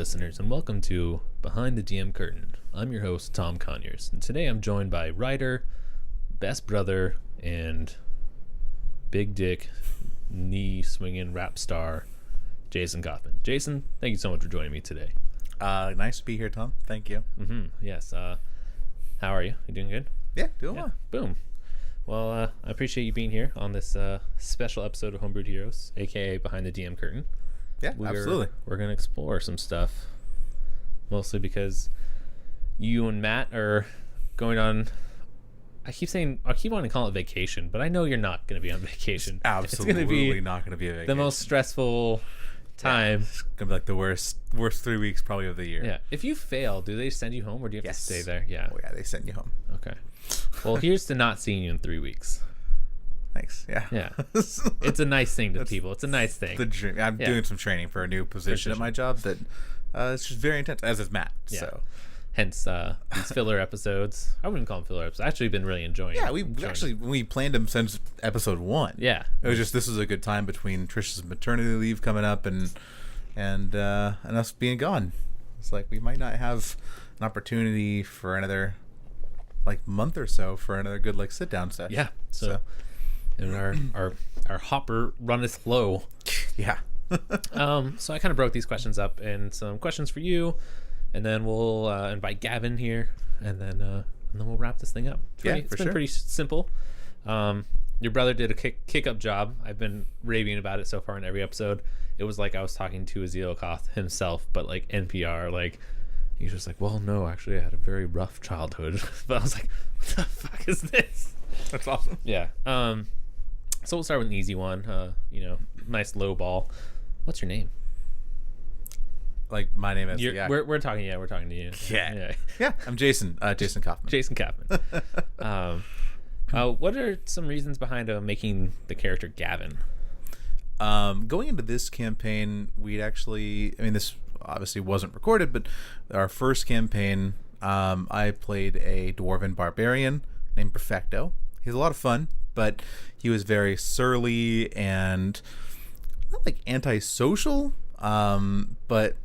listeners, and welcome to Behind the DM Curtain. I'm your host, Tom Conyers, and today I'm joined by writer, best brother, and big dick, knee-swinging rap star, Jason Kaufman. Jason, thank you so much for joining me today. Nice to be here, Tom. Thank you. Yes. How are you? You doing good? Yeah, doing well. Boom. Well, I appreciate you being here on this special episode of Homebrewed Heroes, a.k.a. Behind the DM Curtain. Yeah, absolutely. We're going to explore some stuff, mostly because you and Matt are going on... I keep wanting to call it vacation, but I know you're not going to be on vacation. It's absolutely not going to be a vacation. The most stressful time. Yeah, it's going to be like the worst 3 weeks probably of the year. Yeah. If you fail, do they send you home or do you have to stay there? Yeah. Oh, yeah, they send you home. Okay. Well, here's to not seeing you in 3 weeks. Thanks. Yeah. Yeah. It's a nice thing to people. It's a nice thing. The dream. I'm doing some training for a new position at my job that it's just very intense, as is Matt. Yeah. So. Hence these filler episodes. I wouldn't call them filler episodes. I've actually been really enjoying. Yeah, we planned them since episode 1. Yeah, it was just this is a good time between Trish's maternity leave coming up and us being gone. It's like we might not have an opportunity for another month or so for another good sit down session. Yeah. So and our hopper runneth low. Yeah. So I kind of broke these questions up in some questions for you. And then we'll invite Gavin here, and then we'll wrap this thing up. It's been pretty simple. Your brother did a kick-up job. I've been raving about it so far in every episode. It was like I was talking to Azilkoth himself, but NPR. He's just like, well, no, actually, I had a very rough childhood. But I was like, what the fuck is this? That's awesome. Yeah. So we'll start with an easy one. Nice low ball. What's your name? My name is we're talking to you. Yeah. I'm Jason Kaufman. Jason Kaufman. What are some reasons behind making the character Gavin? Going into this campaign, this obviously wasn't recorded, but our first campaign, I played a dwarven barbarian named Perfecto. He's a lot of fun, but he was very surly and not antisocial, but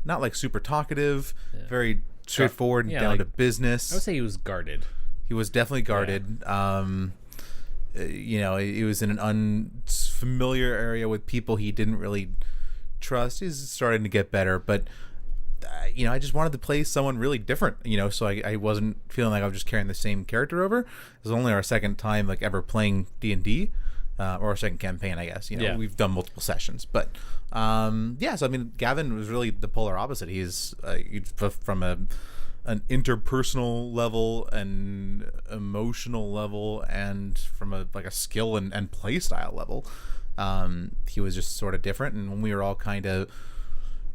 not super talkative, very straightforward and down to business. I would say he was guarded. He was definitely guarded. Yeah. He was in an unfamiliar area with people he didn't really trust. He's starting to get better, but I just wanted to play someone really different, so I wasn't feeling like I was just carrying the same character over. It was only our second time ever playing D&D. Or our second campaign, I guess. We've done multiple sessions, but so Gavin was really the polar opposite. He's from an interpersonal level and emotional level, and from a skill and play style level, he was just sort of different. And when we were all kind of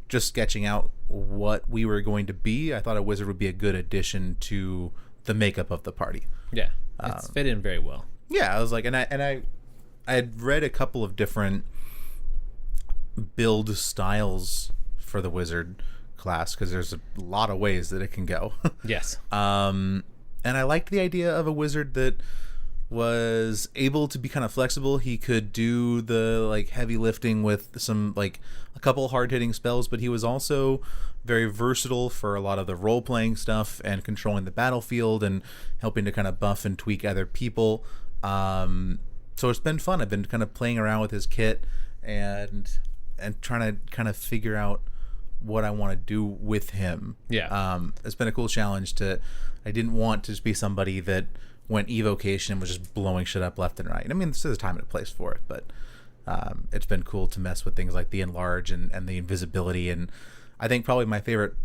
just sketching out what we were going to be, I thought a wizard would be a good addition to the makeup of the party. Yeah, it's fit in very well. Yeah, I was like, I had read a couple of different build styles for the wizard class because there's a lot of ways that it can go. Yes. And I liked the idea of a wizard that was able to be kind of flexible. He could do the heavy lifting with some a couple hard-hitting spells, but he was also very versatile for a lot of the role-playing stuff and controlling the battlefield and helping to kind of buff and tweak other people. So it's been fun. I've been kind of playing around with his kit and trying to kind of figure out what I want to do with him. Yeah. It's been a cool challenge I didn't want to just be somebody that went evocation and was just blowing shit up left and right. There's a time and a place for it, but it's been cool to mess with things like the enlarge and the invisibility. And I think probably my favorite,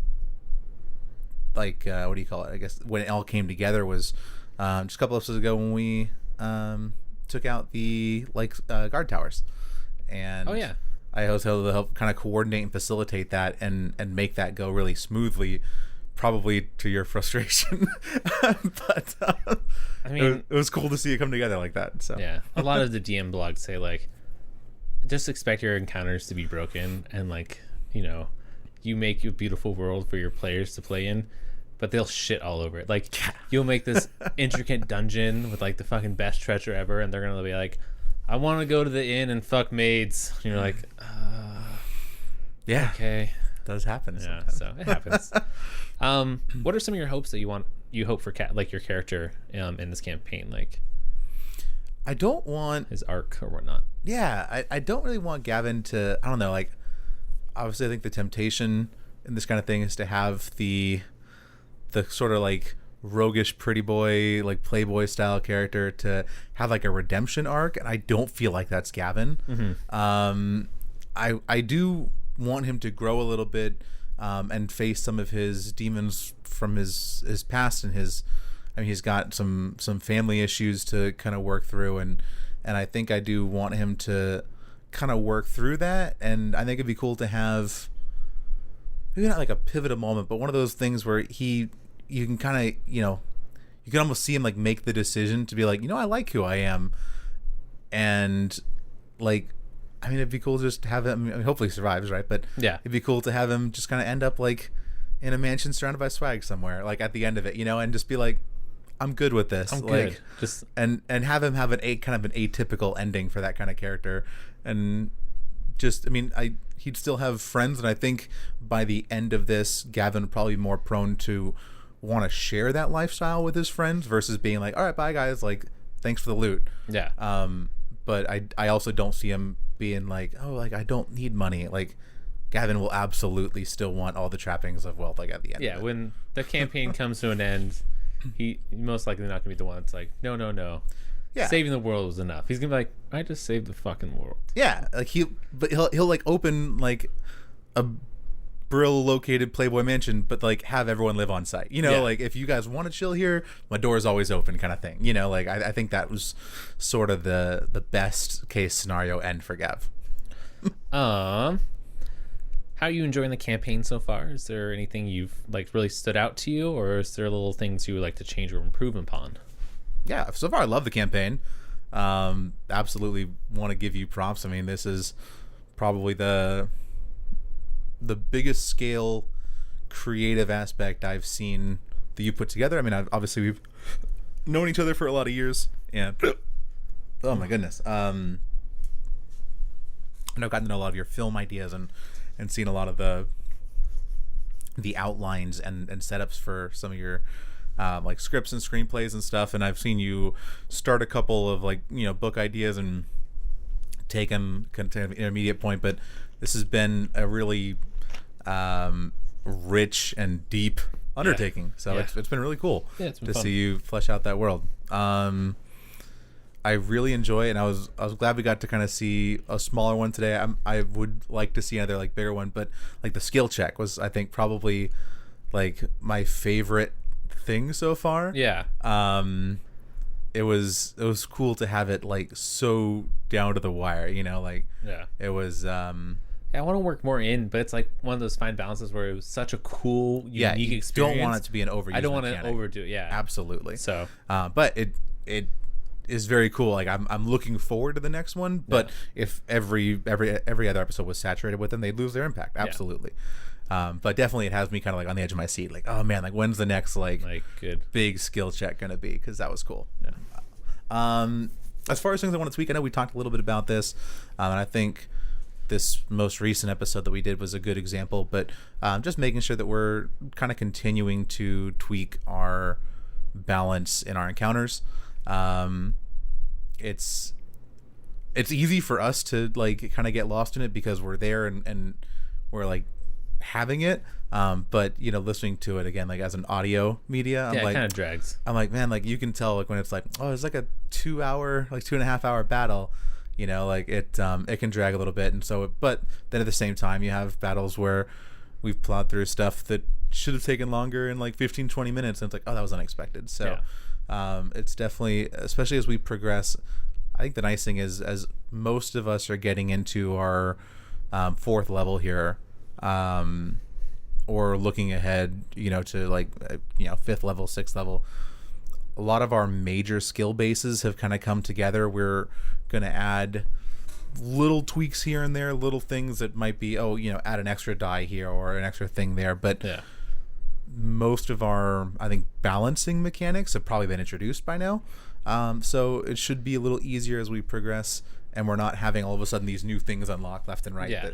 what do you call it? I guess when it all came together was just a couple episodes ago when we took out the guard towers, and I was able to help kind of coordinate and facilitate that and make that go really smoothly, probably to your frustration. But it was cool to see it come together like that. So yeah, a lot of the DM blogs say just expect your encounters to be broken, and you make a beautiful world for your players to play in, but they'll shit all over it. You'll make this intricate dungeon with the fucking best treasure ever, and they're gonna be like, I want to go to the inn and fuck maids. And you're like, yeah, okay. does happen. Yeah, so it happens. What are some of your hopes that you hope for like your character in this campaign? Like, I don't want his arc or whatnot. Yeah, I don't really want Gavin to, I don't know, like, obviously I think the temptation in this kind of thing is to have the sort of like roguish pretty boy, like playboy style character to have like a redemption arc, and I don't feel like that's Gavin. I do want him to grow a little bit and face some of his demons from his past and he's got some family issues to kind of work through, and I think I do want him to kind of work through that, and I think it'd be cool to have maybe not like a pivotal moment, but one of those things where you can kind of, you can almost see him like make the decision to be like, I like who I am, and like, I mean, it'd be cool just to have him, I mean, hopefully he survives, right? But yeah, it'd be cool to have him just kind of end up like in a mansion surrounded by swag somewhere, like at the end of it, and just be like, I'm good with this. I'm like, good. Just and have him have kind of an atypical ending for that kind of character, and just, I mean, he'd still have friends, and I think by the end of this, Gavin would probably be more prone to want to share that lifestyle with his friends versus being like, all right, bye guys, like, thanks for the loot. Yeah. But I also don't see him being like, oh, like, I don't need money. Like, Gavin will absolutely still want all the trappings of wealth, like, at the end. Yeah, when the campaign comes to an end, he most likely not gonna be the one that's like, no. Yeah. Saving the world was enough. He's gonna be like, I just saved the fucking world. Yeah, like he'll like open like a Brill located Playboy mansion, but like have everyone live on site. Like, if you guys want to chill here, my door is always open, kind of thing. Like I think that was sort of the best case scenario end for Gav. How are you enjoying the campaign so far? Is there anything you've like really stood out to you, or is there little things you would like to change or improve upon? Yeah, so far I love the campaign. Absolutely want to give you props. I mean, this is probably the biggest scale creative aspect I've seen that you put together. I mean, obviously we've known each other for a lot of years, and oh my goodness, and I've gotten to know a lot of your film ideas and seen a lot of the outlines and setups for some of your like scripts and screenplays and stuff, and I've seen you start a couple of like book ideas and take them kind of intermediate point, but this has been a really rich and deep undertaking. So it's been really cool to fun. See you flesh out that world. I really enjoy it, and I was glad we got to kind of see a smaller one today. I would like to see another like bigger one, but like the skill check was, I think, probably like my favorite thing so far. Yeah. It was cool to have it like so down to the wire, like it was I want to work more in, but it's like one of those fine balances where it was such a cool, unique experience. Don't want it to be an overuse. I don't want mechanic. to overdo it. Yeah, absolutely. So, but it is very cool. Like I'm looking forward to the next one. But if every other episode was saturated with them, they'd lose their impact. Absolutely. But definitely, it has me kind of like on the edge of my seat. Like, oh man, like when's the next like good big skill check gonna be? Because that was cool. Yeah. As far as things I want to tweak, I know we talked a little bit about this, and I think this most recent episode that we did was a good example, but just making sure that we're kind of continuing to tweak our balance in our encounters. It's easy for us to like kind of get lost in it because we're there and we're like having it, but listening to it again like as an audio media, I'm it like, kind of drags. I'm like, man, like you can tell like when it's like, oh, it's like a 2.5 hour battle. Like it can drag a little bit, and so, but then at the same time, you have battles where we've plowed through stuff that should have taken longer in like 15-20 minutes, and it's like, oh, that was unexpected. So it's definitely, especially as we progress, I think the nice thing is, as most of us are getting into our 4th level here, or looking ahead, to like 5th level, 6th level, a lot of our major skill bases have kind of come together. We're going to add little tweaks here and there, little things that might be, add an extra die here or an extra thing there. But most of our, I think, balancing mechanics have probably been introduced by now. So it should be a little easier as we progress. and we're not having all of a sudden these new things unlocked left and right. Yeah.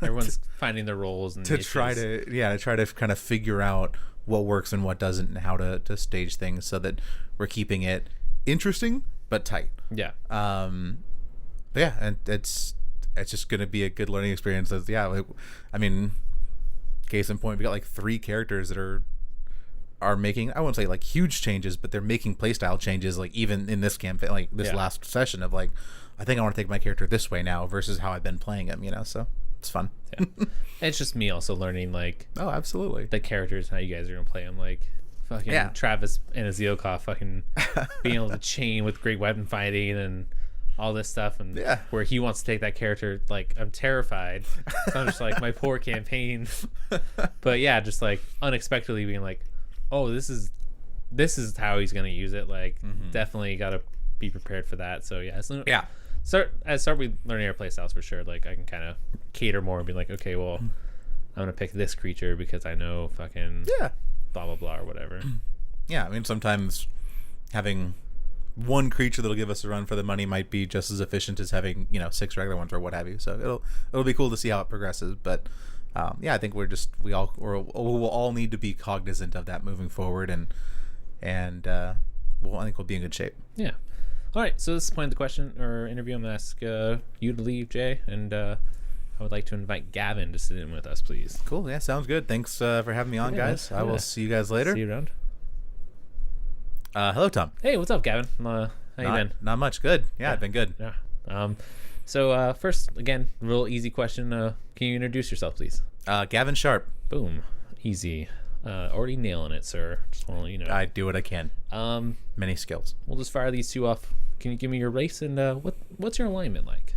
Everyone's finding their roles and try to kind of figure out what works and what doesn't, and how to stage things so that we're keeping it interesting but tight. Yeah. But yeah, and it's just going to be a good learning experience. I mean, case in point, we got like 3 characters that are making, I won't say like huge changes, but they're making playstyle changes, like even in this campaign, like this last session of like, I think I want to take my character this way now versus how I've been playing him, so it's fun. Yeah. It's just me also learning like, oh, absolutely, the characters, how you guys are gonna play them, like fucking Travis and Azilkov fucking being able to chain with great weapon fighting and all this stuff, and where he wants to take that character, like I'm terrified. So I'm just like, my poor campaign. But yeah, just like unexpectedly being like, oh, this is how he's gonna use it. Like, definitely gotta be prepared for that. So start with learning our playstyles for sure. Like, I can kind of cater more and be like, okay, well, I'm gonna pick this creature because I know fucking blah blah blah or whatever. Yeah, I mean, sometimes having one creature that'll give us a run for the money might be just as efficient as having 6 regular ones or what have you. So it'll be cool to see how it progresses. But I think we'll all need to be cognizant of that moving forward, and I think we'll be in good shape. Yeah. All right. So this is the point of the question or interview. I'm gonna ask you to leave, Jay, and I would like to invite Gavin to sit in with us, please. Cool. Yeah, sounds good. Thanks for having me on, guys. I will see you guys later. See you around. Hello, Tom. Hey, what's up, Gavin? How you been? Not much. Good. Yeah, I've been good. Yeah. So first, again, real easy question. Can you introduce yourself, please? Gavin Sharp. Boom. Easy. Already nailing it, sir. Just want to let you know. I do what I can. Many skills. We'll just fire these 2 off. Can you give me your race and what's your alignment like?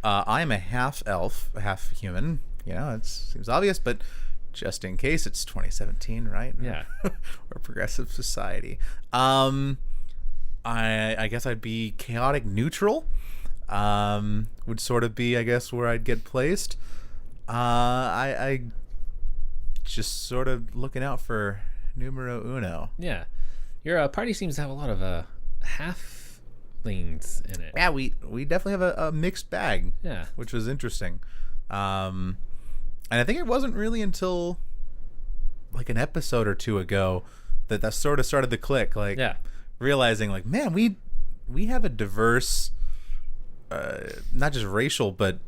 I am a half elf, half human. It seems obvious, but just in case, it's 2017, right? Yeah. We're a progressive society. I guess I'd be chaotic neutral. Would sort of be, I guess, where I'd get placed. I just sort of looking out for numero uno. Yeah. Your party seems to have a lot of halflings in it. Yeah, we definitely have a mixed bag. Yeah. Which was interesting. And I think it wasn't really until like an episode or 2 ago that sort of started to click. Like, realizing like, man, we have a diverse, not just racial, but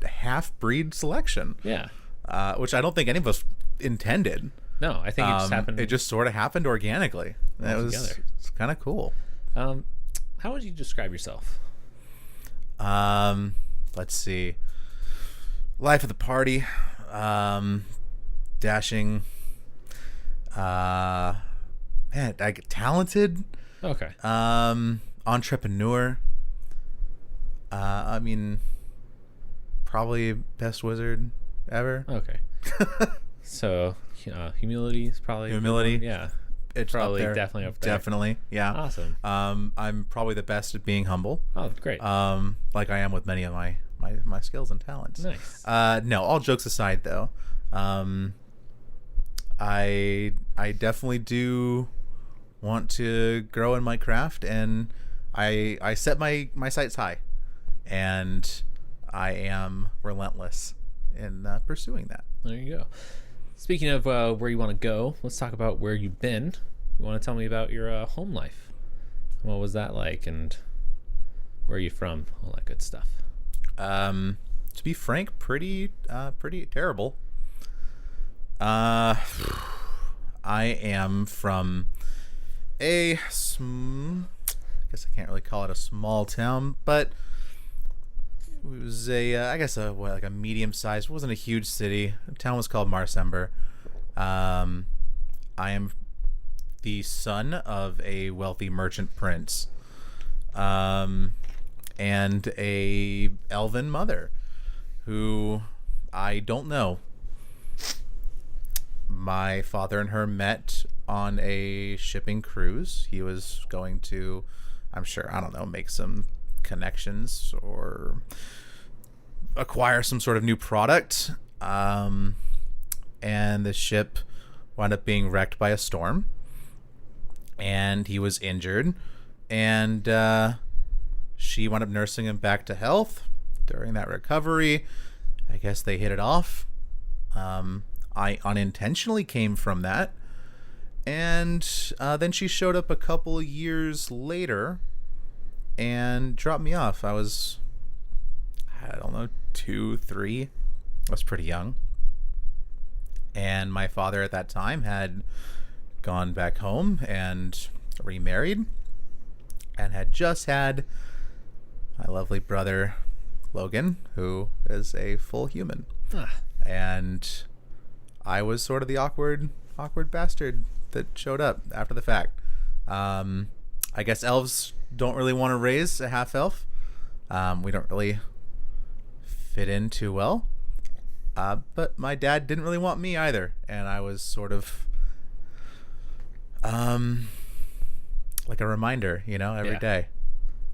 half-breed selection. Yeah. Which I don't think any of us intended. No, I think it just happened. It just sort of happened organically. It's kind of cool. How would you describe yourself? Let's see. Life of the party, dashing, talented. Okay. Entrepreneur. I mean, probably best wizard ever. Okay. So, humility is probably yeah. It's probably up there. Definitely up there. Definitely, yeah. Awesome. I'm probably the best at being humble. Oh, great. Like I am with many of my skills and talents. Nice. No, all jokes aside though, I definitely do want to grow in my craft, and I set my sights high, and I am relentless in pursuing that. There you go. Speaking of where you want to go, let's talk about where you've been. You want to tell me about your home life? What was that like, and where are you from? All that good stuff. To be frank, pretty terrible. I am from I guess I can't really call it a small town, but it was like a medium sized. It wasn't a huge city. The town was called Marsember. I am the son of a wealthy merchant prince, and a elven mother who I don't know. My father and her met on a shipping cruise. He was going to, I'm sure, I don't know, make some connections or acquire some sort of new product, and the ship wound up being wrecked by a storm, and he was injured, and she wound up nursing him back to health. During that recovery, I guess they hit it off. I unintentionally came from that. And then she showed up a couple years later and dropped me off. I was, I don't know, 2, 3. I was pretty young. And my father at that time had gone back home and remarried and had just had my lovely brother Logan, who is a full human. And I was sort of the awkward bastard that showed up after the fact. I guess elves don't really want to raise a half elf. We don't really fit in too well. But my dad didn't really want me either, and I was sort of like a reminder, every day.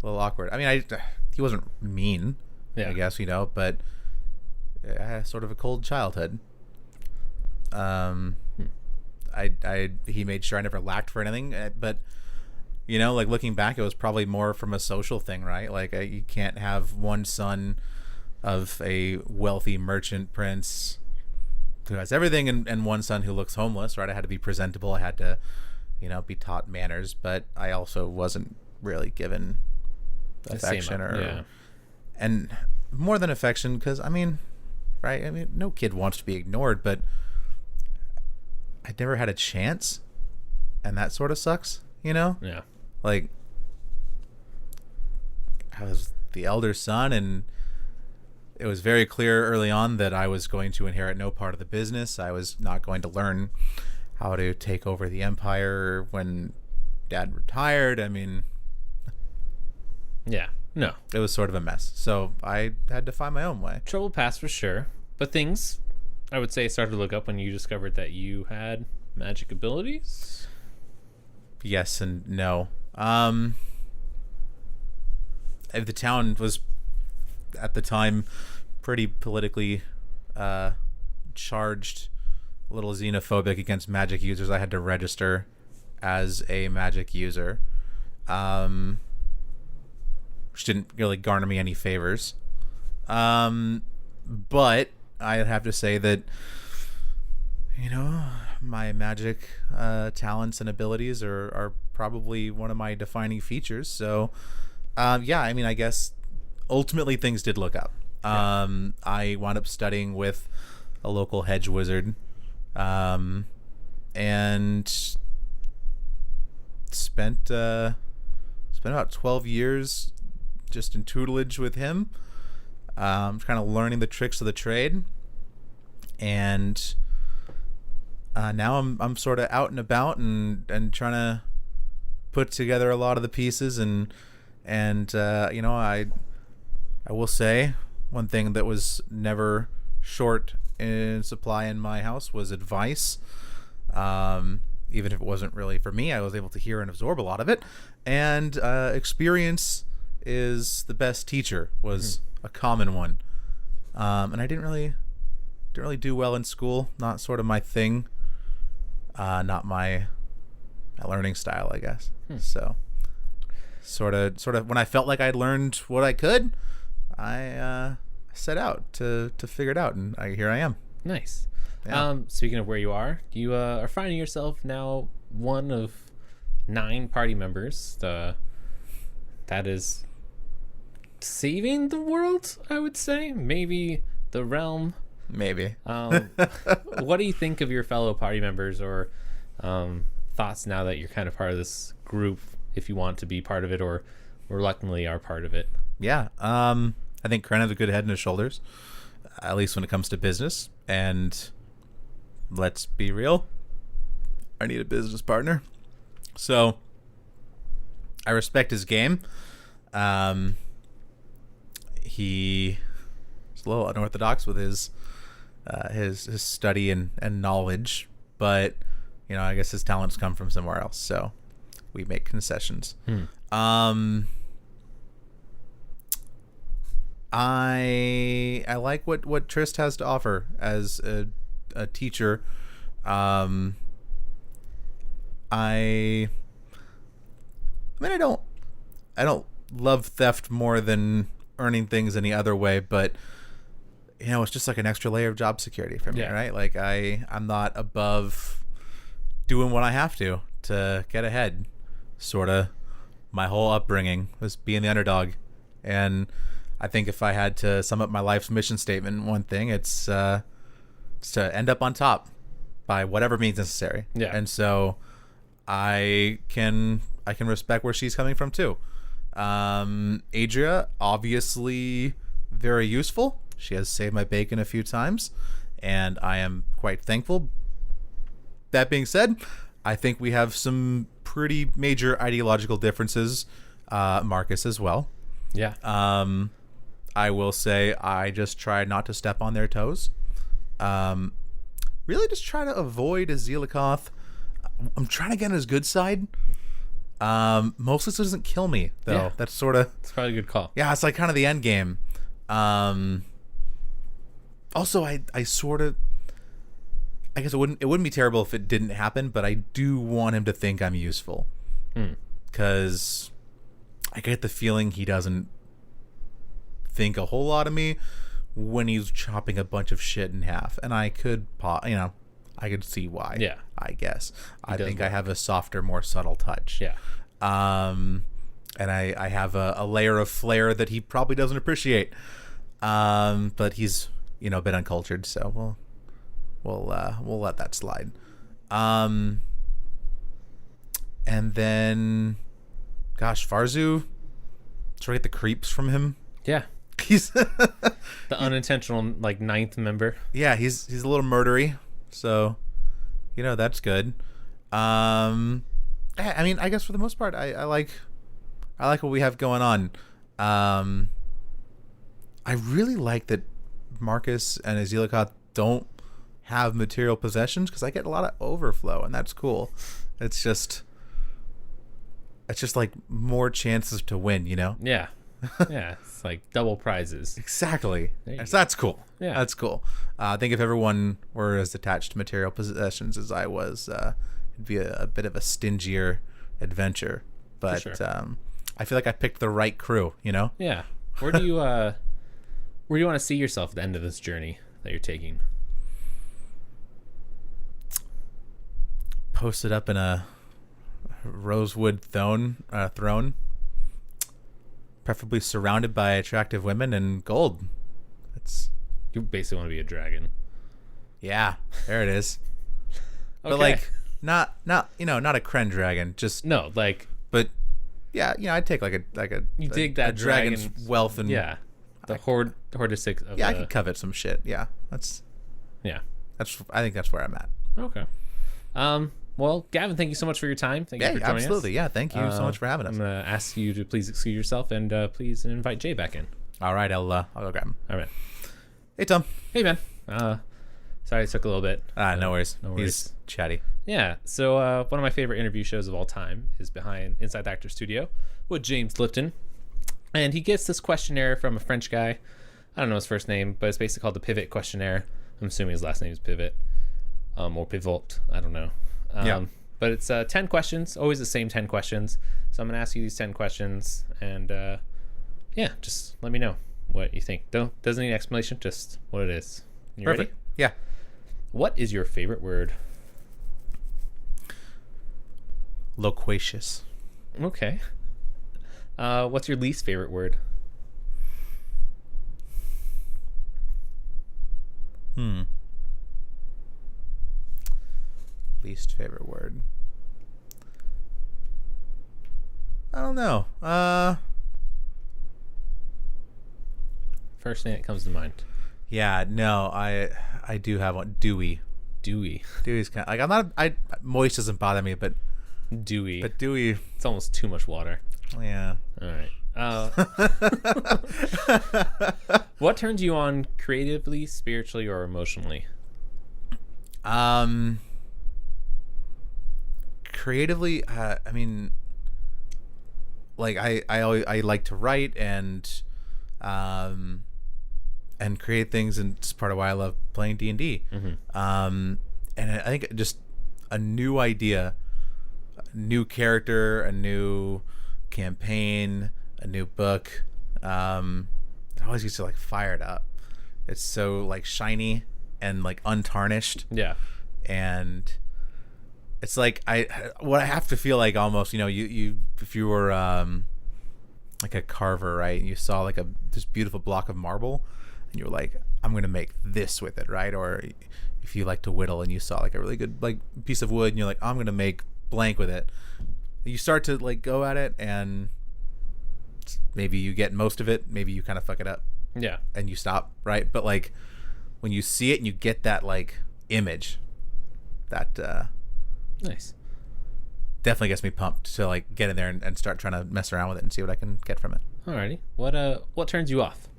A little awkward. I mean, he wasn't mean, I guess, but I had sort of a cold childhood. He made sure I never lacked for anything, but like looking back, it was probably more from a social thing, right? Like you can't have one son of a wealthy merchant prince who has everything and one son who looks homeless, right? I had to be presentable. I had to, be taught manners, but I also wasn't really given affection and more than affection, because right? No kid wants to be ignored, but I never had a chance, and that sort of sucks, Yeah. Like, I was the elder son, and it was very clear early on that I was going to inherit no part of the business. I was not going to learn how to take over the empire when Dad retired. Yeah, no. It was sort of a mess. So I had to find my own way. Trouble passed for sure. But things, I would say, started to look up when you discovered that you had magic abilities? Yes and no. The town was, at the time, pretty politically charged, a little xenophobic against magic users. I had to register as a magic user, which didn't really garner me any favors. But I'd have to say that, my magic talents and abilities are probably one of my defining features. So, I guess ultimately things did look up. I wound up studying with a local hedge wizard, and spent about 12 years just in tutelage with him, kind of learning the tricks of the trade. And now I'm sort of out and about and trying to put together a lot of the pieces, and I will say one thing that was never short in supply in my house was advice. Even if it wasn't really for me, I was able to hear and absorb a lot of it. And experience is the best teacher was a common one. And I didn't really do well in school. Not sort of my thing. Not my learning style, I guess. So sort of when I felt like I'd learned what I could, I set out to figure it out, and here I am. Nice. Yeah. Speaking of where you are, you are finding yourself now one of 9 party members. That is saving the world, I would say. Maybe the realm. Maybe. What do you think of your fellow party members, or thoughts now that you're kind of part of this group, if you want to be part of it or reluctantly are part of it? Yeah. I think Kren has a good head and his shoulders, at least when it comes to business. And let's be real, I need a business partner. So I respect his game. He's a little unorthodox with his study and knowledge, but I guess his talents come from somewhere else, so we make concessions. I like what Trist has to offer as a teacher. I don't love theft more than earning things any other way, but it's just like an extra layer of job security for me, right? Like I'm not above doing what I have to get ahead. Sort of my whole upbringing was being the underdog, and I think if I had to sum up my life's mission statement, one thing, it's to end up on top by whatever means necessary. Yeah. And so I can respect where she's coming from too. Adria, obviously very useful. She has saved my bacon a few times, and I am quite thankful. That being said, I think we have some pretty major ideological differences. Marcus as well. Yeah. I will say I just try not to step on their toes. Really just try to avoid a Zelikoth. I'm trying to get on his good side. Mostly so it doesn't kill me, though. Yeah. That's sort of... It's probably a good call. Yeah, it's like kind of the end game. Also, I sort of... I guess it wouldn't be terrible if it didn't happen, but I do want him to think I'm useful. Because I get the feeling he doesn't think a whole lot of me when he's chopping a bunch of shit in half. And I could, I could see why. Yeah. I guess. I think I have a softer, more subtle touch. Yeah. And I have a layer of flair that he probably doesn't appreciate. But he's, a bit uncultured, so we'll let that slide. And then, gosh, Farzu, try to get the creeps from him. Yeah. He's the unintentional ninth member. Yeah, he's a little murdery, so that's good. I mean, I guess for the most part, I like what we have going on. I really like that Marcus and Zelikoth don't have material possessions, because I get a lot of overflow, and that's cool. It's just like more chances to win, Yeah. Yeah, it's like double prizes. Exactly. So that's cool. Yeah. That's cool. I think if everyone were as attached to material possessions as I was, it'd be a bit of a stingier adventure. But sure. I feel like I picked the right crew, Yeah. Where do you want to see yourself at the end of this journey that you're taking? Posted up in a rosewood throne, preferably surrounded by attractive women and gold. You basically want to be a dragon. Yeah, there it is. Okay. But not a Kren dragon, just no, but yeah, I'd take like a you dig that dragon's wealth and the hordistic of I could covet some shit. Yeah, I think that's where I'm at. Okay. Well, Gavin, thank you so much for your time. Thank you for joining absolutely. us. Yeah, thank you so much for having us. I'm going to ask you to please excuse yourself and please invite Jay back in. All right, I'll go grab him. All right. Hey, Tom. Hey, man. Sorry it took a little bit. No worries. He's chatty. Yeah. So one of my favorite interview shows of all time is Inside the Actor Studio with James Lipton. And he gets this questionnaire from a French guy. I don't know his first name, but it's basically called the Pivot Questionnaire. I'm assuming his last name is Pivot. Or Pivot. I don't know. But it's 10 questions, always the same 10 questions. So I'm going to ask you these 10 questions, and just let me know what you think. Doesn't need an explanation, just what it is. You Perfect. Ready? Yeah. What is your favorite word? Loquacious. Okay. What's your least favorite word? Least favorite word. I don't know. First thing that comes to mind. Yeah, no, I do have one. Dewy. Dewy's kind of, like, moist doesn't bother me, but dewy. But dewy, it's almost too much water. Yeah. All right. What turns you on creatively, spiritually, or emotionally? Creatively, I mean, like I like to write and create things, and it's part of why I love playing D&D. And I think just a new idea, a new character, a new campaign, a new book, it always gets you like fired up. It's so like shiny and like untarnished. Yeah. And it's like I have to feel like almost, you if you were like a carver, right, and you saw like this beautiful block of marble and you were like, I'm gonna make this with it, right? Or if you like to whittle and you saw like a really good like piece of wood and you're like, I'm gonna make blank with it. You start to like go at it and maybe you get most of it, maybe you kind of fuck it up. Yeah. And you stop, right? But like when you see it and you get that like image, that nice. Definitely gets me pumped to like get in there and start trying to mess around with it and see what I can get from it. Alrighty. What turns you off?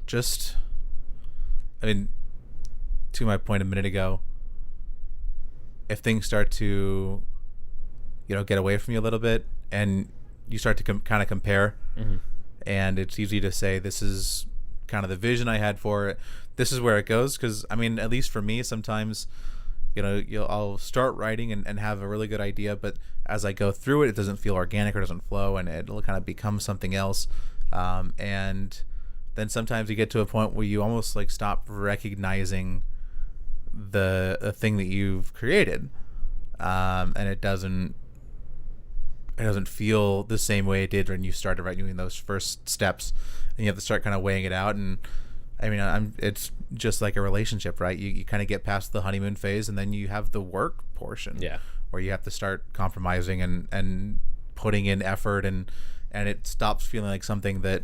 Just, I mean, to my point a minute ago, if things start to, get away from you a little bit and you start to kind of compare, and it's easy to say, this is kind of the vision I had for it, this is where it goes. Because I mean, at least for me, sometimes I'll start writing and have a really good idea, but as I go through it doesn't feel organic or doesn't flow, and it'll kind of become something else. And then sometimes you get to a point where you almost like stop recognizing the thing that you've created, and it doesn't feel the same way it did when you started writing those first steps, and you have to start kind of weighing it out. And I mean, it's just like a relationship, right? You kind of get past the honeymoon phase, and then you have the work portion, where you have to start compromising and putting in effort, and it stops feeling like something that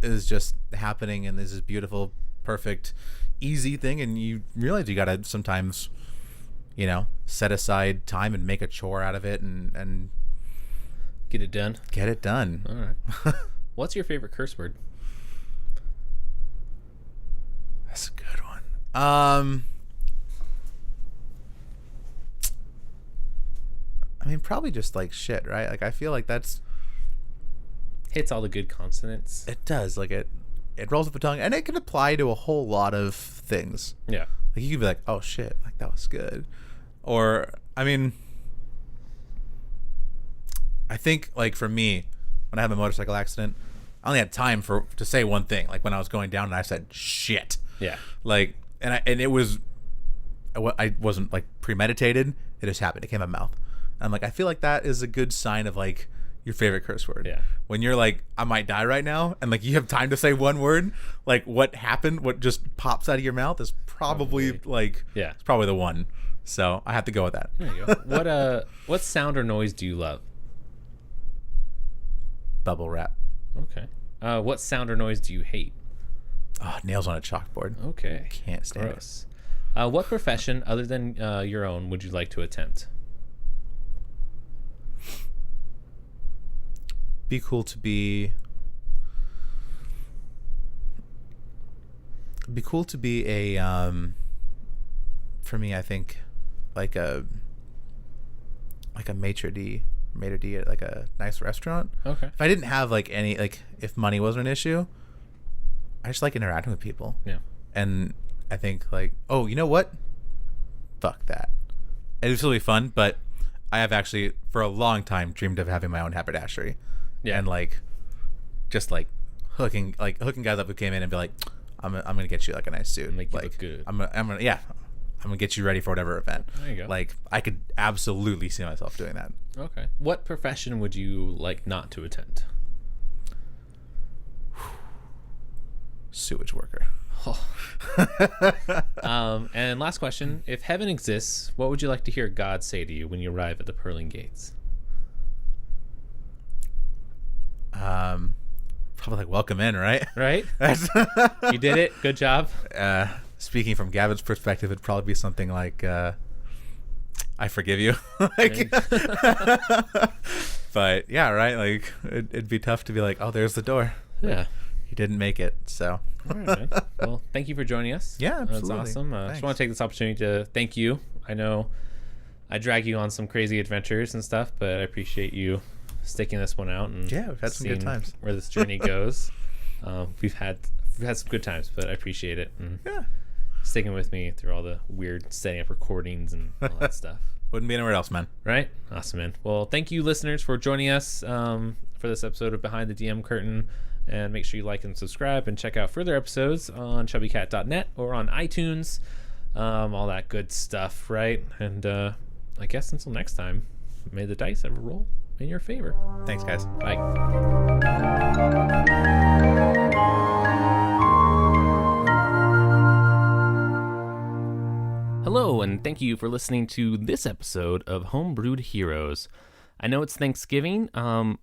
is just happening and is this beautiful, perfect, easy thing, and you realize you gotta sometimes, set aside time and make a chore out of it and get it done. All right. What's your favorite curse word? That's a good one. I mean, probably just like shit, right? Like I feel like that's hits all the good consonants. It does. Like it rolls off the tongue, and it can apply to a whole lot of things. Yeah. Like you can be like, oh shit, like that was good. Or I mean, I think like for me, when I had my motorcycle accident, I only had time to say one thing. Like when I was going down and I said shit. Yeah. Like and it was, I wasn't like premeditated. It just happened. It came out of my mouth. And I'm like, I feel like that is a good sign of like your favorite curse word. Yeah. When you're like, I might die right now, and like you have time to say one word, like what happened, what just pops out of your mouth is probably like, it's probably the one. So I have to go with that. There you go. What sound or noise do you love? Bubble wrap. Okay. What sound or noise do you hate? Oh, nails on a chalkboard. Okay. Can't stand Gross. What profession other than your own would you like to attempt? Be cool to be a for me, I think like a maitre d' at like a nice restaurant. Okay. If I didn't have like any, like if money wasn't an issue, I just like interacting with people. Yeah. And I think like, oh, you know what? Fuck that. It was really fun, but I have actually for a long time dreamed of having my own haberdashery. Yeah. And like just like hooking guys up who came in and be like, I'm gonna get you like a nice suit. Make you like look good. I'm gonna get you ready for whatever event. There you go. Like I could absolutely see myself doing that. Okay. What profession would you like not to attempt? Sewage worker. And last question: if heaven exists, what would you like to hear God say to you when you arrive at the pearly gates? Probably like welcome in, right? Right. You did it. Good job. Speaking from Gavin's perspective, it'd probably be something like, I forgive you. Like, but yeah, right. Like it'd be tough to be like, oh, there's the door. Yeah. You didn't make it. So. All right, man. Well, thank you for joining us. Yeah, absolutely. That's awesome. I just want to take this opportunity to thank you. I know I drag you on some crazy adventures and stuff, but I appreciate you sticking this one out and we've had some good times. Where this journey goes. We've had some good times, but I appreciate it. And sticking with me through all the weird setting up recordings and all that stuff. Wouldn't be anywhere else, man. Right? Awesome, man. Well, thank you, listeners, for joining us for this episode of Behind the DM Curtain. And make sure you like and subscribe and check out further episodes on chubbycat.net or on iTunes. All that good stuff, right? And I guess until next time, may the dice ever roll in your favor. Thanks, guys. Bye. Hello, and thank you for listening to this episode of Homebrewed Heroes. I know it's Thanksgiving,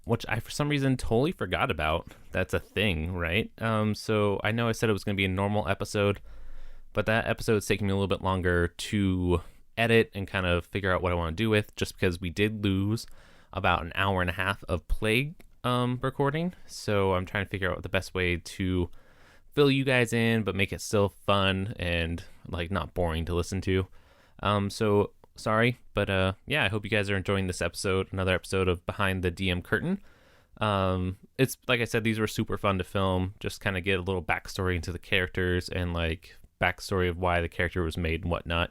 which I for some reason totally forgot about. That's a thing, right? So I know I said it was going to be a normal episode, but that episode's taking me a little bit longer to edit and kind of figure out what I want to do with, just because we did lose about an hour and a half of play recording. So I'm trying to figure out the best way to fill you guys in, but make it still fun and like not boring to listen to. So sorry, but yeah, I hope you guys are enjoying this episode, another episode of Behind the DM Curtain. It's like I said, these were super fun to film, just kind of get a little backstory into the characters and like backstory of why the character was made and whatnot.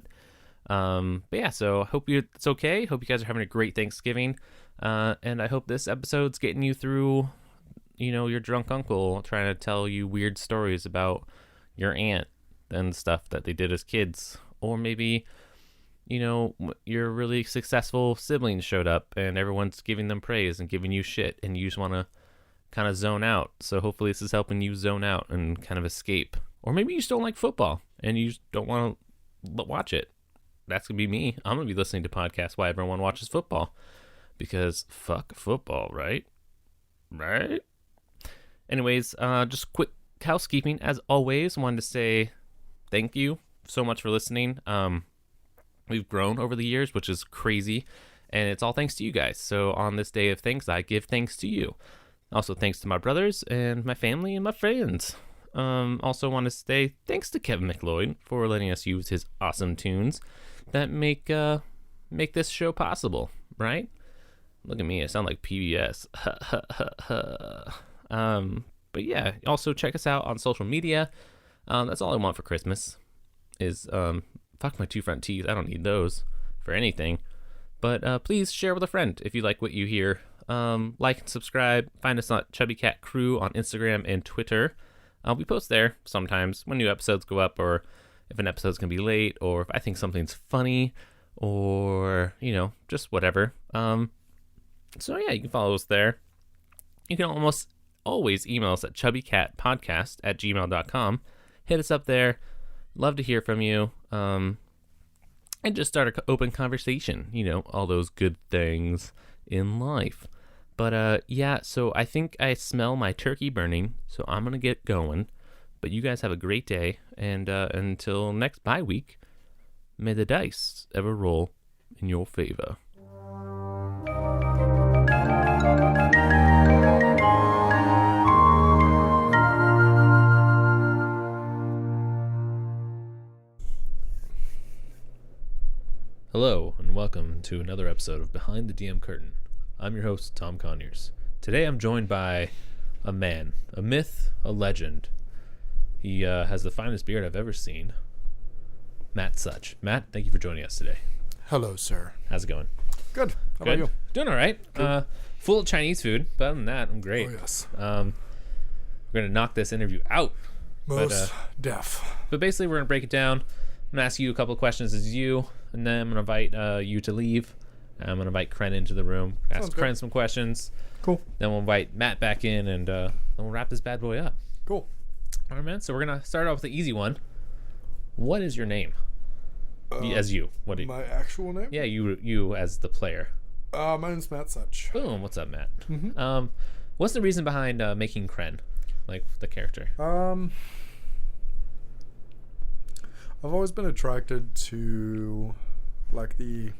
But yeah, so I hope it's okay. Hope you guys are having a great Thanksgiving. And I hope this episode's getting you through, you know, your drunk uncle trying to tell you weird stories about your aunt and stuff that they did as kids. Or maybe, you know, your really successful siblings showed up and everyone's giving them praise and giving you shit and you just want to kind of zone out. So hopefully this is helping you zone out and kind of escape. Or maybe you just don't like football and you just don't want to watch it. That's going to be me. I'm going to be listening to podcasts why everyone watches football. Because fuck football, right? Right? Anyways, just quick housekeeping. As always, wanted to say thank you so much for listening. We've grown over the years, which is crazy, and it's all thanks to you guys. So on this day of thanks, I give thanks to you. Also, thanks to my brothers and my family and my friends. Also want to say thanks to Kevin McLeod for letting us use his awesome tunes that make this show possible, right? Look at me, I sound like PBS. But yeah, also check us out on social media. That's all I want for Christmas is fuck my 2 front teeth. I don't need those for anything. But please share with a friend if you like what you hear. Like and subscribe. Find us on ChubbyCat Crew on Instagram and Twitter. We post there sometimes when new episodes go up, or if an episode's gonna be late, or if I think something's funny, or you know, just whatever. So yeah, you can follow us there. You can almost always email us at chubbycatpodcast@gmail.com. Hit us up there. Love to hear from you. And just start an open conversation. You know, all those good things in life. But yeah, so I think I smell my turkey burning, so I'm going to get going. But you guys have a great day. And until next bye week, may the dice ever roll in your favor. Hello, and welcome to another episode of Behind the DM Curtain. I'm your host, Tom Conyers. Today I'm joined by a man, a myth, a legend. He has the finest beard I've ever seen. Matt Such. Matt, thank you for joining us today. Hello, sir. How's it going? Good. How Good? about you? Doing all right. Full of Chinese food, but other than that, I'm great. Oh, yes. We're going to knock this interview out. Most deaf. But basically, we're going to break it down. I'm going to ask you a couple of questions as you, and then I'm going to invite you to leave. I'm going to invite Kren into the room, ask Kren some questions. Cool. Then we'll invite Matt back in, and then we'll wrap this bad boy up. Cool. All right, man. So we're going to start off with the easy one. What is your name? As you. What do you, my actual name? Yeah, you as the player. My name's Matt Such. Boom. What's up, Matt? Mm-hmm. What's the reason behind making Kren, like the character? I've always been attracted to like the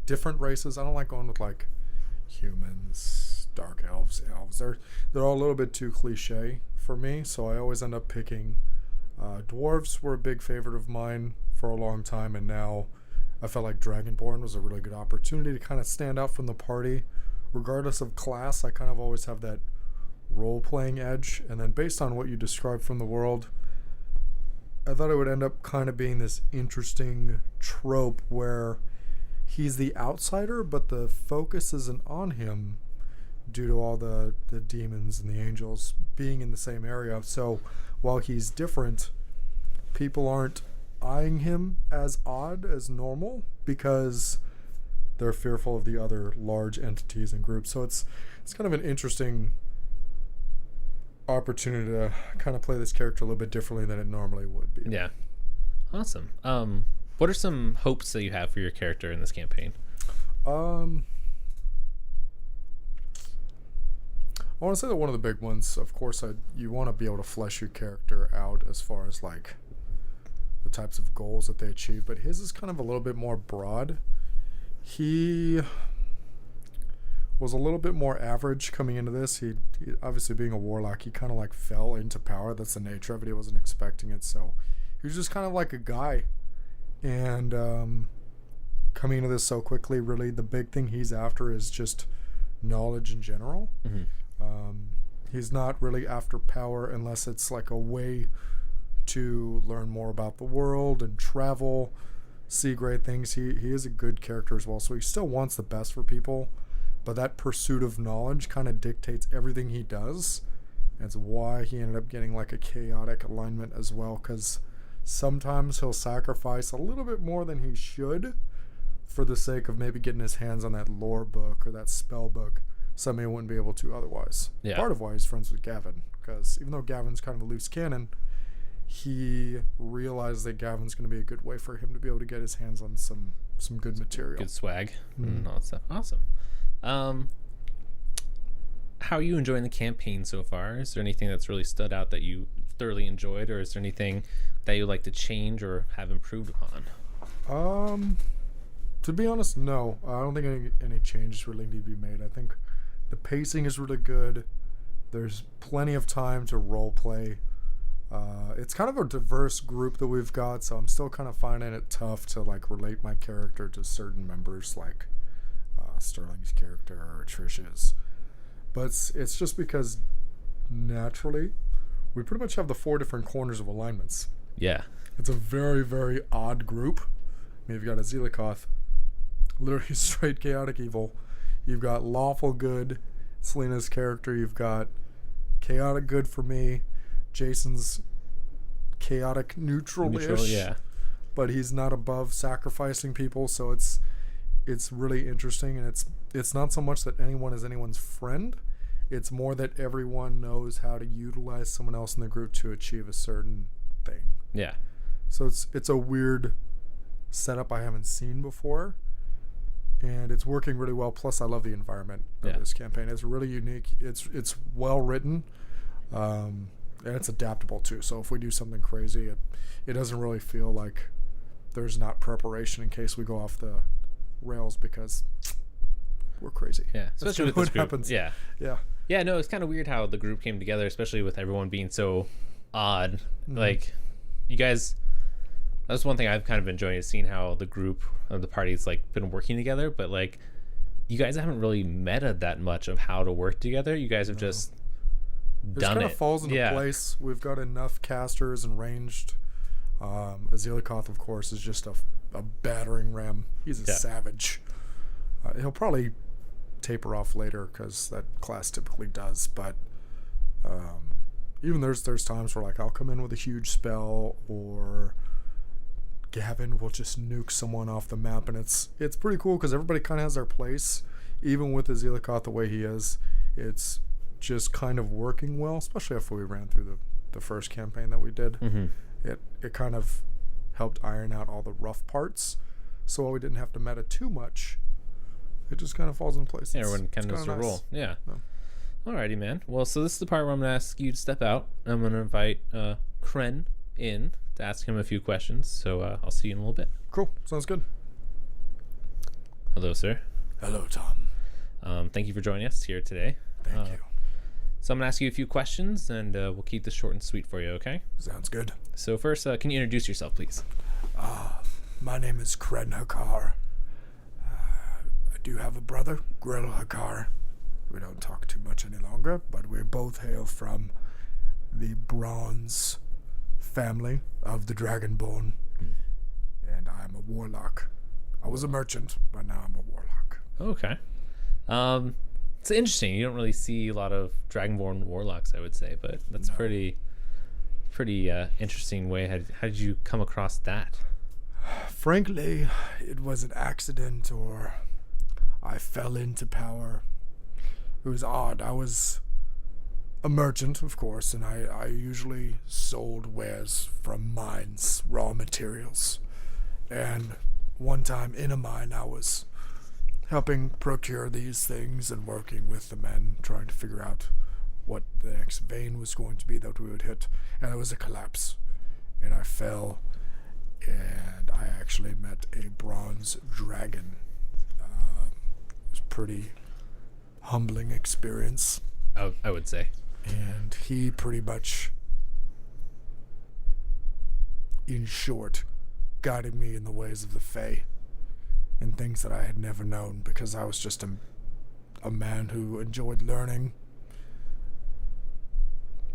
different races. I don't like going with like humans, dark elves. They're all a little bit too cliche for me, so I always end up picking dwarves. Were a big favorite of mine for a long time, and now I felt like Dragonborn was a really good opportunity to kind of stand out from the party. Regardless of class, I kind of always have that role-playing edge, and then based on what you described from the world, I thought it would end up kind of being this interesting trope where he's the outsider, but the focus isn't on him due to all the demons and the angels being in the same area. So while he's different, people aren't eyeing him as odd as normal because they're fearful of the other large entities and groups. So it's kind of an interesting opportunity to kind of play this character a little bit differently than it normally would be. Yeah. Awesome. What are some hopes that you have for your character in this campaign? I want to say that one of the big ones, of course, you want to be able to flesh your character out as far as like the types of goals that they achieve, but his is kind of a little bit more broad. He was a little bit more average coming into this. He obviously, being a warlock, he kind of like fell into power. That's the nature of it. He wasn't expecting it, so he was just kind of like a guy. And coming into this so quickly, really the big thing he's after is just knowledge in general. Mm-hmm. He's not really after power unless it's like a way to learn more about the world and travel, see great things. He is a good character as well, so he still wants the best for people, but that pursuit of knowledge kind of dictates everything he does. That's why he ended up getting like a chaotic alignment as well, because sometimes he'll sacrifice a little bit more than he should for the sake of maybe getting his hands on that lore book or that spell book. Somebody wouldn't be able to otherwise. Yeah. Part of why he's friends with Gavin, because even though Gavin's kind of a loose cannon, he realized that Gavin's going to be a good way for him to be able to get his hands on some good material. Good swag and all that stuff. Awesome. How are you enjoying the campaign so far? Is there anything that's really stood out that you thoroughly enjoyed, or is there anything that you'd like to change or have improved upon? To be honest, no. I don't think any changes really need to be made. I think the pacing is really good. There's plenty of time to role play. It's kind of a diverse group that we've got, so I'm still kind of finding it tough to like relate my character to certain members, like Sterling's character or Trish's. But it's just because naturally we pretty much have the 4 different corners of alignments. Yeah. It's a very, very odd group. I mean, you've got a Zelikoth, literally straight chaotic evil. You've got lawful good, Selena's character. You've got chaotic good for me. Jason's chaotic neutral-ish. Yeah. But he's not above sacrificing people, so it's really interesting, and it's not so much that anyone is anyone's friend. It's more that everyone knows how to utilize someone else in the group to achieve a certain thing. Yeah. So it's a weird setup I haven't seen before, and it's working really well. Plus, I love the environment of this campaign. It's really unique. It's well written, and it's adaptable too. So if we do something crazy, it doesn't really feel like there's not preparation in case we go off the rails, because we're crazy. Yeah, especially with this group. Happens. Yeah. No, it's kind of weird how the group came together, especially with everyone being so odd. Mm-hmm. Like, you guys, that's one thing I've kind of enjoyed, is seeing how the group of the party's like been working together, but like you guys haven't really meta that much of how to work together. You guys have just done it. It kind of falls into place. We've got enough casters and ranged. Azilikoth, of course, is just a battering ram. He's a savage. He'll probably taper off later because that class typically does, but even there's times where like I'll come in with a huge spell, or Gavin will just nuke someone off the map, and it's pretty cool because everybody kind of has their place. Even with Azilikoth the way he is, it's just kind of working well, especially after we ran through the first campaign that we did. Mm-hmm. It kind of helped iron out all the rough parts, so while we didn't have to meta too much, it just kind of falls in place. Yeah, everyone kind of knows the role. Yeah. Alrighty, man. Well, so this is the part where I'm going to ask you to step out. I'm going to invite Kren in to ask him a few questions, so I'll see you in a little bit. Cool. Sounds good. Hello, sir. Hello, Tom. Thank you for joining us here today. Thank you. So I'm going to ask you a few questions, and we'll keep this short and sweet for you, okay? Sounds good. So first, can you introduce yourself, please? My name is Kren Hakar. I do have a brother, Grill Hakar. We don't talk too much any longer, but we both hail from the Bronze family of the Dragonborn. And I'm a warlock I was a merchant, but now I'm a warlock. Okay. It's interesting. You don't really see a lot of Dragonborn warlocks, I would say, but that's pretty interesting way. How did you come across that? Frankly, it was an accident, or I fell into power. It was odd. I was a merchant, of course, and I usually sold wares from mines, raw materials. And one time in a mine, I was helping procure these things and working with the men, trying to figure out what the next vein was going to be that we would hit. And it was a collapse. And I fell, and I actually met a bronze dragon. It was a pretty humbling experience. I would say. And he pretty much, in short, guided me in the ways of the Fae and things that I had never known, because I was just a man who enjoyed learning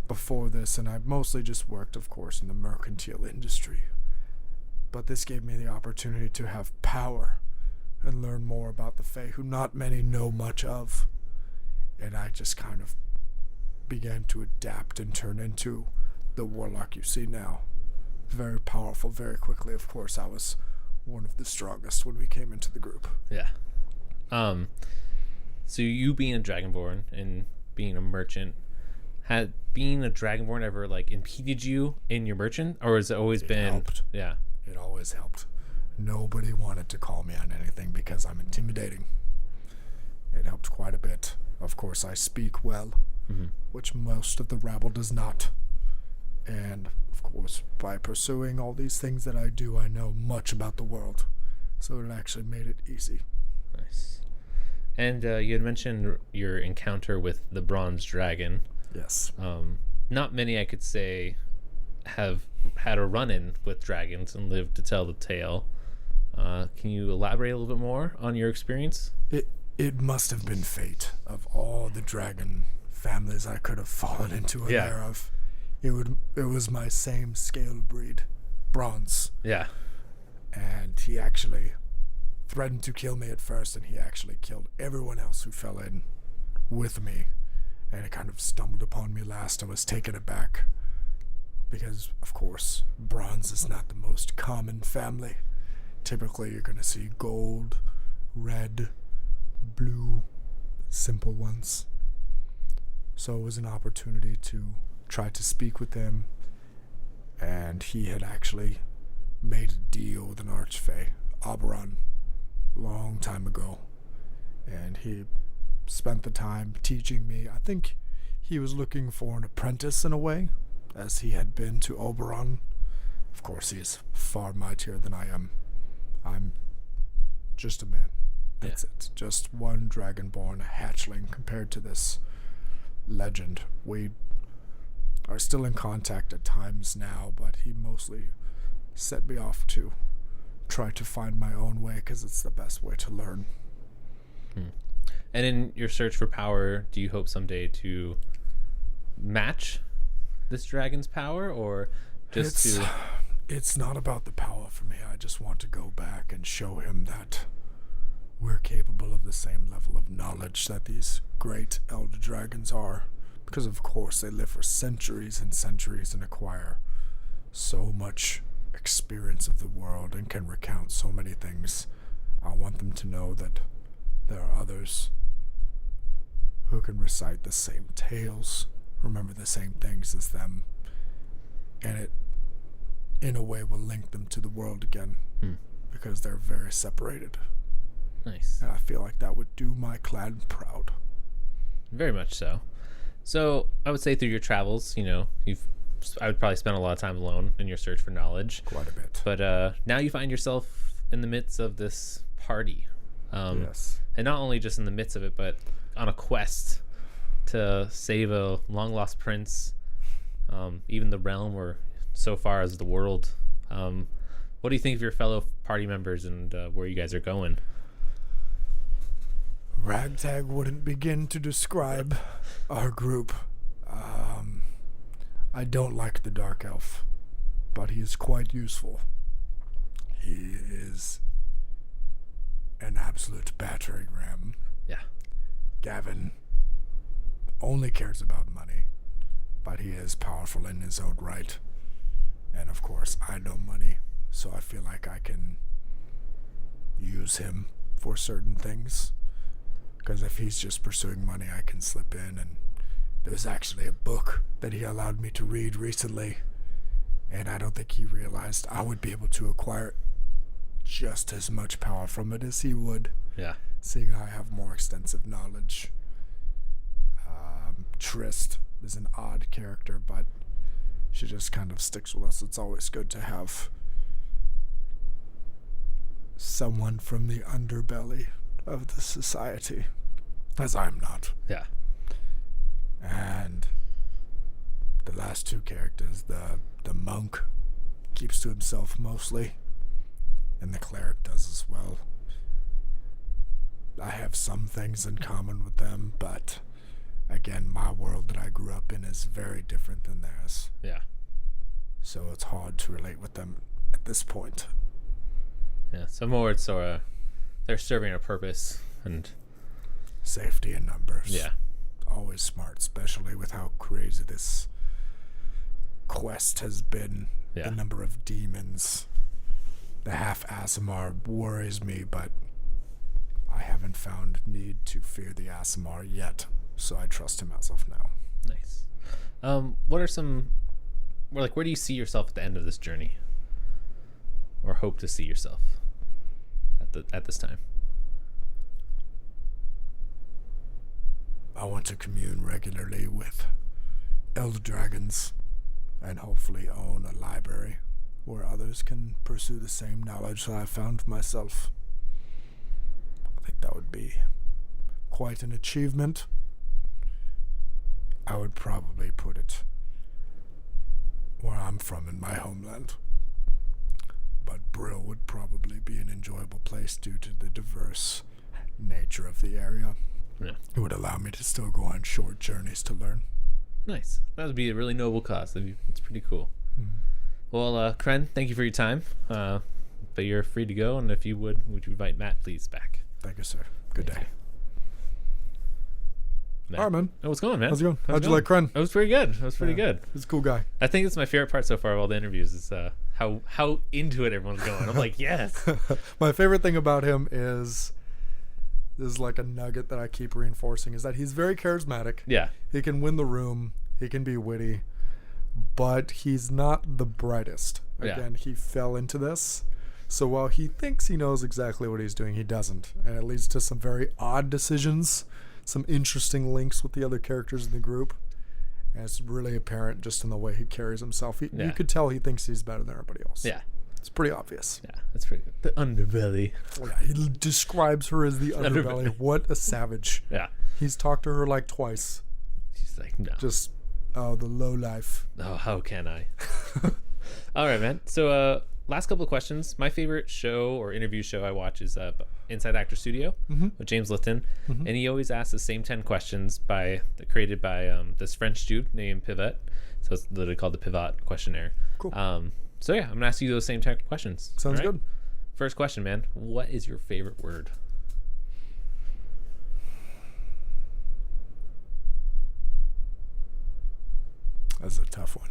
before this, and I mostly just worked, of course, in the mercantile industry. But this gave me the opportunity to have power and learn more about the Fae, who not many know much of. And I just kind of began to adapt and turn into the warlock you see now. Very powerful, very quickly. Of course, I was one of the strongest when we came into the group. Yeah. So you being a Dragonborn and being a merchant, had being a Dragonborn ever like impeded you in your merchant, or has it always been? Helped. Yeah. It always helped. Nobody wanted to call me on anything because I'm intimidating. It helped quite a bit. Of course, I speak well, which most of the rabble does not. And, of course, by pursuing all these things that I do, I know much about the world. So it actually made it easy. Nice. And you had mentioned your encounter with the bronze dragon. Yes. Not many, I could say, have had a run-in with dragons and lived to tell the tale. Can you elaborate a little bit more on your experience? It must have been fate. Of all the dragon families I could have fallen into a lair of, it was my same scale breed, bronze. Yeah. And he actually threatened to kill me at first, and he actually killed everyone else who fell in with me. And it kind of stumbled upon me last. I was taken aback because, of course, bronze is not the most common family. Typically, you're going to see gold, red, blue, simple ones. So it was an opportunity to try to speak with him, and he had actually made a deal with an archfey, Oberon, long time ago, and he spent the time teaching me. I think he was looking for an apprentice in a way, as he had been to Oberon. Of course, he is far mightier than I am. I'm just a man. That's it. Just one dragonborn hatchling compared to this legend. We are still in contact at times now, but he mostly set me off to try to find my own way, because it's the best way to learn. And in your search for power, do you hope someday to match this dragon's power, or just It's not about the power for me. I just want to go back and show him that we're capable of the same level of knowledge that these great elder dragons are. Because, of course, they live for centuries and centuries and acquire so much experience of the world and can recount so many things. I want them to know that there are others who can recite the same tales, remember the same things as them, and it, in a way, will link them to the world again, because they're very separated. Nice. And I feel like that would do my clan proud. Very much so. So I would say through your travels, I would probably spend a lot of time alone in your search for knowledge. Quite a bit. But now you find yourself in the midst of this party. Yes. And not only just in the midst of it, but on a quest to save a long-lost prince, even the realm, or so far as the world. What do you think of your fellow party members and where you guys are going? Ragtag wouldn't begin to describe our group. I don't like the Dark Elf, but he is quite useful. He is an absolute battering ram. Yeah. Gavin only cares about money, but he is powerful in his own right. And of course, I know money, so I feel like I can use him for certain things. Because if he's just pursuing money, I can slip in. And there's actually a book that he allowed me to read recently, and I don't think he realized I would be able to acquire just as much power from it as he would. Yeah. Seeing I have more extensive knowledge. Trist is an odd character, but she just kind of sticks with us. It's always good to have someone from the underbelly of the society, as I'm not. Yeah. And the last two characters, the monk keeps to himself mostly, and the cleric does as well. I have some things in common with them, but again, my world that I grew up in is very different than theirs. Yeah. So it's hard to relate with them at this point. Yeah. So more it's sort of they're serving a purpose and safety in numbers. Yeah. Always smart, especially with how crazy this quest has been. Yeah. The number of demons. The half Aasimar worries me, but I haven't found need to fear the Aasimar yet, so I trust him as of now. Nice. What are some, where do you see yourself at the end of this journey, or hope to see yourself at this time? I want to commune regularly with elder dragons and hopefully own a library where others can pursue the same knowledge that I found myself. I think that would be quite an achievement. I would probably put it where I'm from in my homeland. But Brill would probably be an enjoyable place due to the diverse nature of the area. Yeah. It would allow me to still go on short journeys to learn. Nice. That would be a really noble cause. It's pretty cool. Mm-hmm. Well, Kren, thank you for your time. But you're free to go, and if you would you invite Matt, please, back? Thank you, sir. Good day. Matt. All right, man. Oh, what's going on, man? How's it going? How'd you like Kren? It was pretty good. Good. He's a cool guy. I think it's my favorite part so far of all the interviews is how into it everyone's going. I'm like, yes. My favorite thing about him is like a nugget that I keep reinforcing is that he's very charismatic. Yeah. He can win the room. He can be witty, but he's not the brightest. Again, he fell into this. So while he thinks he knows exactly what he's doing, he doesn't. And it leads to some very odd decisions, some interesting links with the other characters in the group. And it's really apparent just in the way he carries himself. You could tell he thinks he's better than everybody else. Yeah. It's pretty obvious. Yeah, it's pretty good. The underbelly. Yeah, he describes her as the underbelly. What a savage. Yeah. He's talked to her like twice. She's like, no. Just, the low life. Oh, how can I? All right, man. So, last couple of questions. My favorite show or interview show I watch is Inside Actor Studio with James Lifton. And he always asks the same 10 questions created by this French dude named Pivot. So it's literally called the Pivot questionnaire. Cool. So yeah, I'm going to ask you those same 10 questions. Sounds good. First question, man. What is your favorite word? That's a tough one.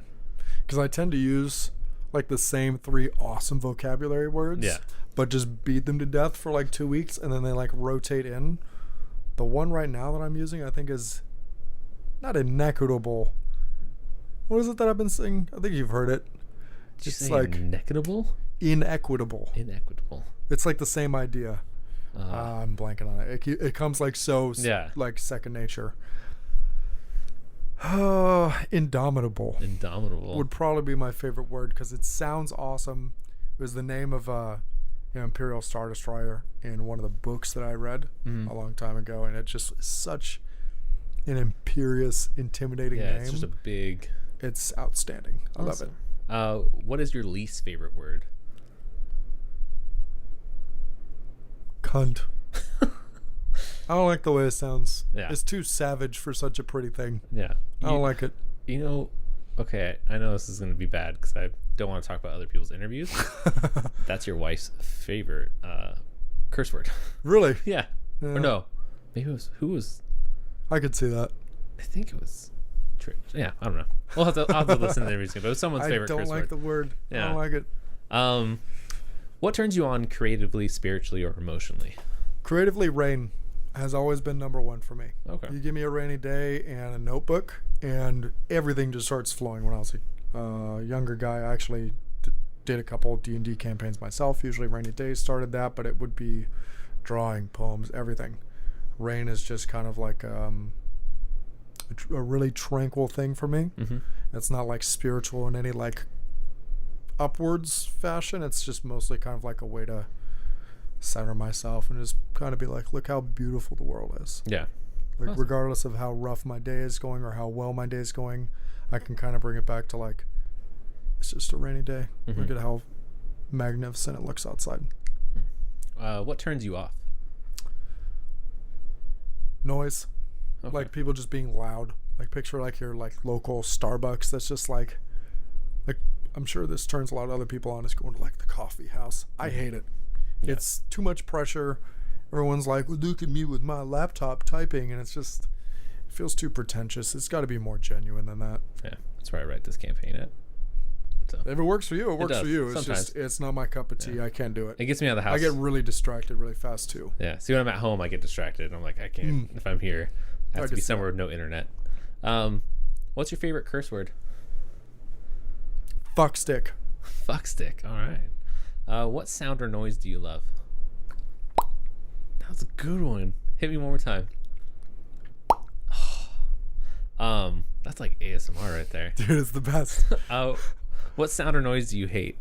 Because I tend to use like the same 3 awesome vocabulary words, but just beat them to death for like 2 weeks and then they like rotate in. The one right now that I'm using I think is not inequitable. What is it that I've been saying? I think you've heard it. It's like inequitable. Inequitable. It's like the same idea. I'm blanking on it. It comes like like second nature. Indomitable. Indomitable would probably be my favorite word because it sounds awesome. It was the name of an Imperial Star Destroyer in one of the books that I read a long time ago, and it just is such an imperious, intimidating name. It's just a big. It's outstanding. I love it. What is your least favorite word? Cunt. I don't like the way it sounds. Yeah. It's too savage for such a pretty thing. Yeah. I don't like it. Okay, I know this is going to be bad because I don't want to talk about other people's interviews. That's your wife's favorite curse word. Really? Yeah. Or no, maybe it was who was. I could see that. I think it was. Yeah, I don't know. I'll have to listen to the interview, but it was someone's favorite curse word. I don't like the word. Yeah. I don't like it. What turns you on creatively, spiritually, or emotionally? Creatively, rain has always been number one for me. Okay. You give me a rainy day and a notebook, and everything just starts flowing. When I was a younger guy, I actually did a couple D&D campaigns myself. Usually rainy days started that, but it would be drawing, poems, everything. Rain is just kind of like a really tranquil thing for me. Mm-hmm. It's not like spiritual in any like upwards fashion. It's just mostly kind of like a way to center myself and just kind of be like, look how beautiful the world is. Yeah. Like awesome. Regardless of how rough my day is going or how well my day is going, I can kind of bring it back to like, it's just a rainy day. Mm-hmm. Look at how magnificent it looks outside. What turns you off? Noise. Okay. Like people just being loud. Like picture like your like local Starbucks that's just like I'm sure this turns a lot of other people on, is going to like the coffee house. I hate it. Yeah. It's too much pressure. Everyone's like, well, look at me with my laptop typing, and it's just, it feels too pretentious. It's got to be more genuine than that. Yeah, that's where I write this campaign at. So. If it works for you, it works for you. It's sometimes. Just, it's not my cup of tea. Yeah. I can't do it. It gets me out of the house. I get really distracted really fast too. Yeah. See, when I'm at home, I get distracted. I'm like, I can't. If I'm here, I have to be somewhere with no internet. What's your favorite curse word? Fuck stick. Fuck stick. All right. What sound or noise do you love? That's a good one. Hit me one more time. That's like ASMR right there. Dude, it's the best. What sound or noise do you hate?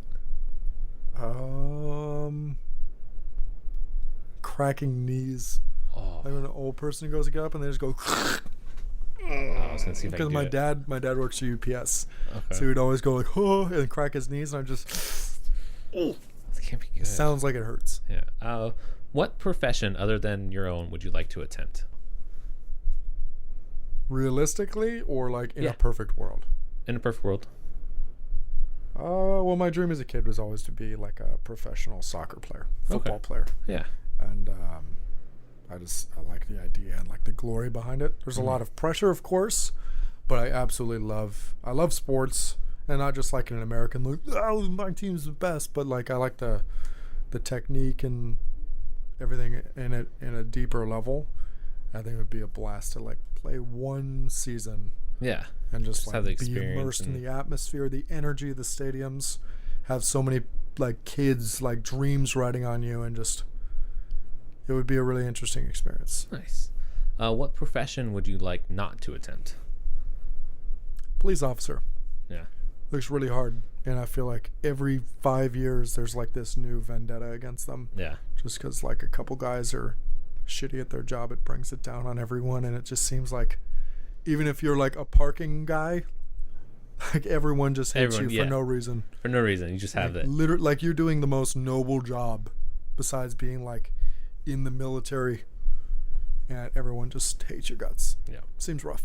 Cracking knees. Oh. Like when an old person goes to get up and they just go. I was gonna see if I because can do my dad works for UPS, okay. So he would always go like, oh, and crack his knees, and I'm just. That can't be good. It sounds like it hurts. Yeah. What profession other than your own would you like to attempt? Realistically, or like in a perfect world? In a perfect world. Well, my dream as a kid was always to be like a professional soccer player, football player. Yeah. And I like the idea and like the glory behind it. There's a lot of pressure, of course, but I absolutely love sports, and not just like an American look. Oh, my team's the best, but like I like the technique and everything in it in a deeper level. I think it would be a blast to like play one season. Yeah. And just like be immersed in the atmosphere, the energy of the stadiums, have so many like kids like dreams riding on you, and just it would be a really interesting experience. Nice. What profession would you like not to attempt? Police officer. Yeah. Looks really hard, and I feel like every 5 years there's like this new vendetta against them. Yeah. Just because like a couple guys are shitty at their job, it brings it down on everyone, and it just seems like even if you're like a parking guy, like everyone just hates you for no reason. For no reason, you just have like, it. Literally, like you're doing the most noble job, besides being like in the military, and everyone just hates your guts. Yeah, seems rough.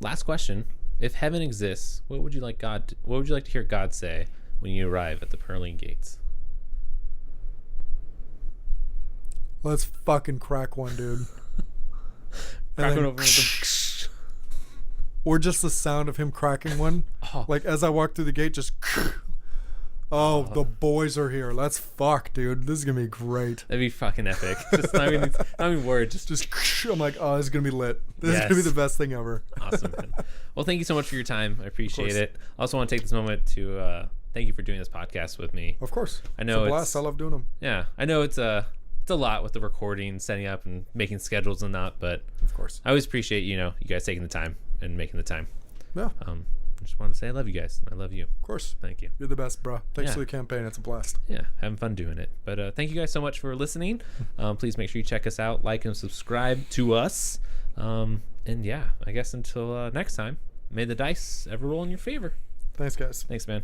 Last question: if heaven exists, what would you like to hear God say when you arrive at the pearly gates? Let's fucking crack one, dude. Cracking over with or just the sound of him cracking one. Oh. Like as I walk through the gate, just. Oh, the boys are here. Let's fuck, dude. This is gonna be great. That'd be fucking epic. Just not even words. Just. I'm like, oh, this is gonna be lit. This is gonna be the best thing ever. Awesome, man. Well, thank you so much for your time. I appreciate it. I also want to take this moment to thank you for doing this podcast with me. Of course. I know it's a blast. I love doing them. Yeah, I know it's a lot with the recording, setting up, and making schedules and that, but of course, I always appreciate you guys taking the time and making the time. Yeah. I just want to say I love you guys. I love you. Of course. Thank you. You're the best, bro. Thanks for the campaign. It's a blast. Yeah, having fun doing it. But thank you guys so much for listening. Please make sure you check us out, like and subscribe to us. And yeah, I guess until next time, may the dice ever roll in your favor. Thanks, guys. Thanks, man.